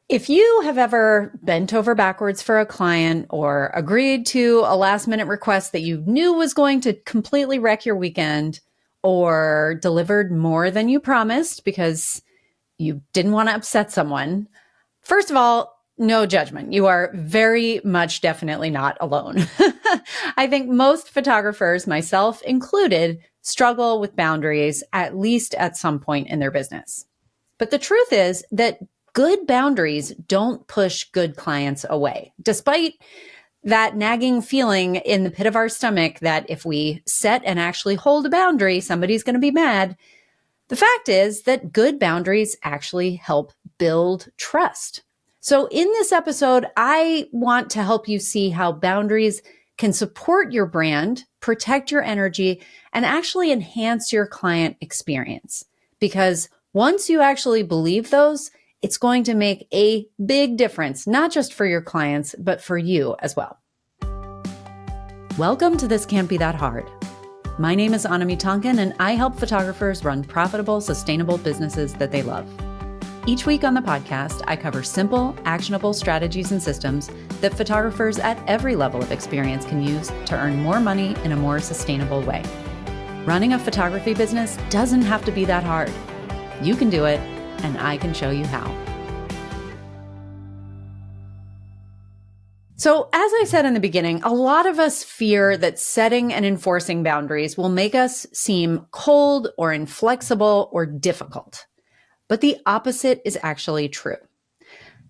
If you have ever bent over backwards for a client or agreed to a last minute request that you knew was going to completely wreck your weekend, or delivered more than you promised because you didn't want to upset someone, first of all, no judgment. You are very much definitely not alone. I think most photographers, myself included, struggle with boundaries at least at some point in their business. But the truth is that good boundaries don't push good clients away, despite that nagging feeling in the pit of our stomach that if we set and actually hold a boundary, somebody's going to be mad. The fact is that good boundaries actually help build trust. So in this episode, I want to help you see how boundaries can support your brand, protect your energy, and actually enhance your client experience. Because once you actually believe those, it's going to make a big difference, not just for your clients, but for you as well. Welcome to This Can't Be That Hard. My name is Anami Tonkin, and I help photographers run profitable, sustainable businesses that they love. Each week on the podcast, I cover simple, actionable strategies and systems that photographers at every level of experience can use to earn more money in a more sustainable way. Running a photography business doesn't have to be that hard. You can do it, and I can show you how. So, as I said in the beginning, a lot of us fear that setting and enforcing boundaries will make us seem cold or inflexible or difficult. But the opposite is actually true.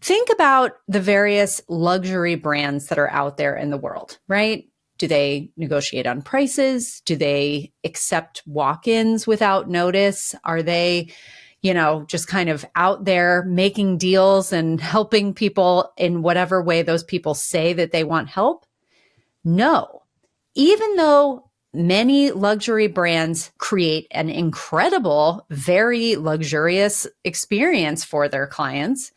Think about the various luxury brands that are out there in the world, right? Do they negotiate on prices? Do they accept walk-ins without notice? Are they just kind of out there making deals and helping people in whatever way those people say that they want help? No. Even though many luxury brands create an incredible, very luxurious experience for their clients,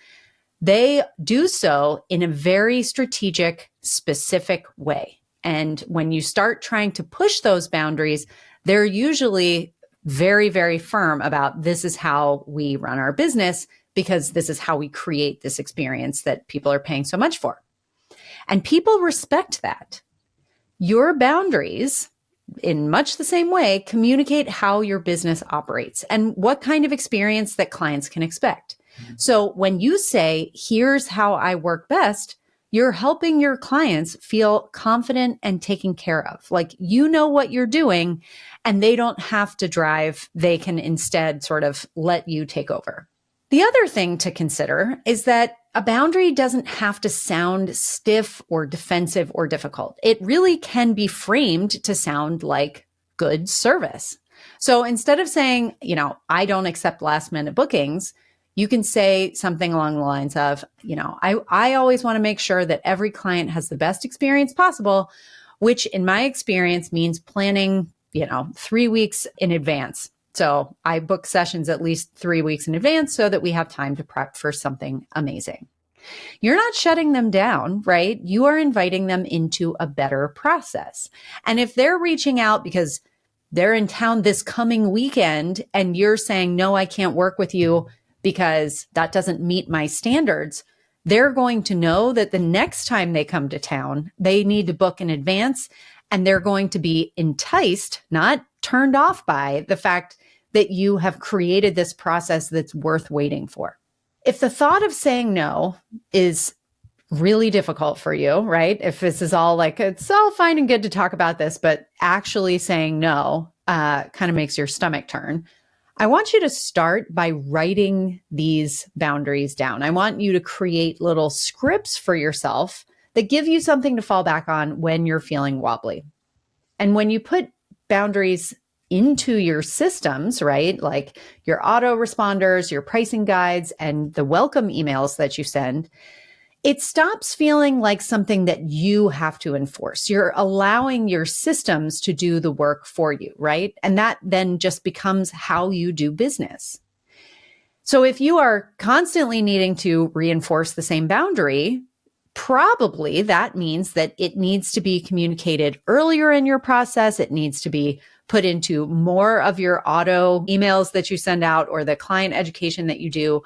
they do so in a very strategic, specific way. And when you start trying to push those boundaries, they're usually very, very firm about this is how we run our business because this is how we create this experience that people are paying so much for. And people respect that. Your boundaries, in much the same way, communicate how your business operates and what kind of experience that clients can expect. So when you say, here's how I work best, you're helping your clients feel confident and taken care of. Like, you know what you're doing and they don't have to drive. They can instead sort of let you take over. The other thing to consider is that a boundary doesn't have to sound stiff or defensive or difficult. It really can be framed to sound like good service. So instead of saying, I don't accept last minute bookings, you can say something along the lines of, I always want to make sure that every client has the best experience possible, which in my experience means planning, 3 weeks in advance. So I book sessions at least 3 weeks in advance so that we have time to prep for something amazing. You're not shutting them down, right? You are inviting them into a better process. And if they're reaching out because they're in town this coming weekend and you're saying, no, I can't work with you because that doesn't meet my standards, they're going to know that the next time they come to town, they need to book in advance, and they're going to be enticed, not turned off by the fact that you have created this process that's worth waiting for. If the thought of saying no is really difficult for you, right? If this is all like, it's all fine and good to talk about this, but actually saying no kind of makes your stomach turn, I want you to start by writing these boundaries down. I want you to create little scripts for yourself that give you something to fall back on when you're feeling wobbly. And when you put boundaries into your systems, right, like your autoresponders, your pricing guides, and the welcome emails that you send, it stops feeling like something that you have to enforce. You're allowing your systems to do the work for you, right? And that then just becomes how you do business. So if you are constantly needing to reinforce the same boundary, probably that means that it needs to be communicated earlier in your process. It needs to be put into more of your auto emails that you send out or the client education that you do.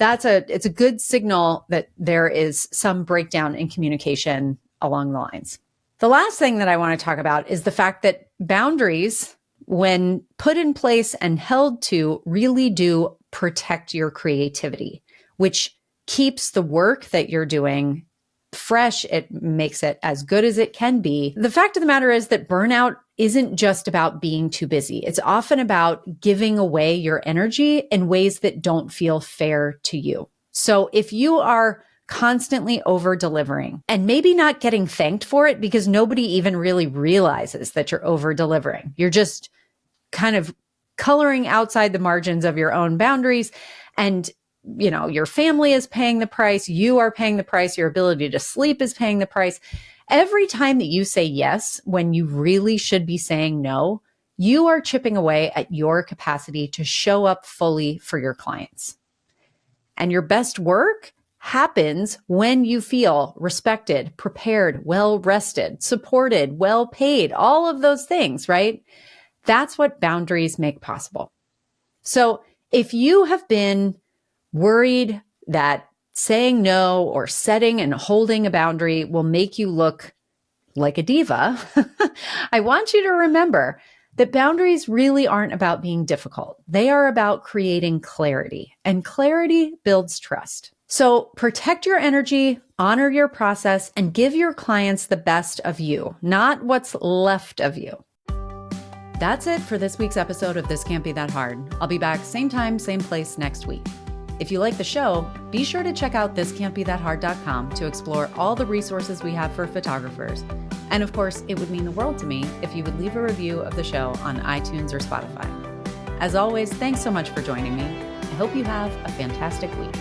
it's a good signal that there is some breakdown in communication along the lines. The last thing that I want to talk about is the fact that boundaries, when put in place and held to, really do protect your creativity, which keeps the work that you're doing fresh. It makes it as good as it can be. The fact of the matter is that burnout isn't just about being too busy. It's often about giving away your energy in ways that don't feel fair to you. So if you are constantly over delivering and maybe not getting thanked for it because nobody even really realizes that you're over delivering, you're just kind of coloring outside the margins of your own boundaries, and your family is paying the price, you are paying the price, your ability to sleep is paying the price. Every time that you say yes when you really should be saying no, you are chipping away at your capacity to show up fully for your clients. And your best work happens when you feel respected, prepared, well rested, supported, well paid, all of those things, right? That's what boundaries make possible. So if you have been worried that saying no or setting and holding a boundary will make you look like a diva, I want you to remember that boundaries really aren't about being difficult. They are about creating clarity, and clarity builds trust. So protect your energy, honor your process, and give your clients the best of you, not what's left of you. That's it for this week's episode of This Can't Be That Hard. I'll be back same time, same place next week. If you like the show, be sure to check out thiscan'tbethathard.com to explore all the resources we have for photographers. And of course, it would mean the world to me if you would leave a review of the show on iTunes or Spotify. As always, thanks so much for joining me. I hope you have a fantastic week.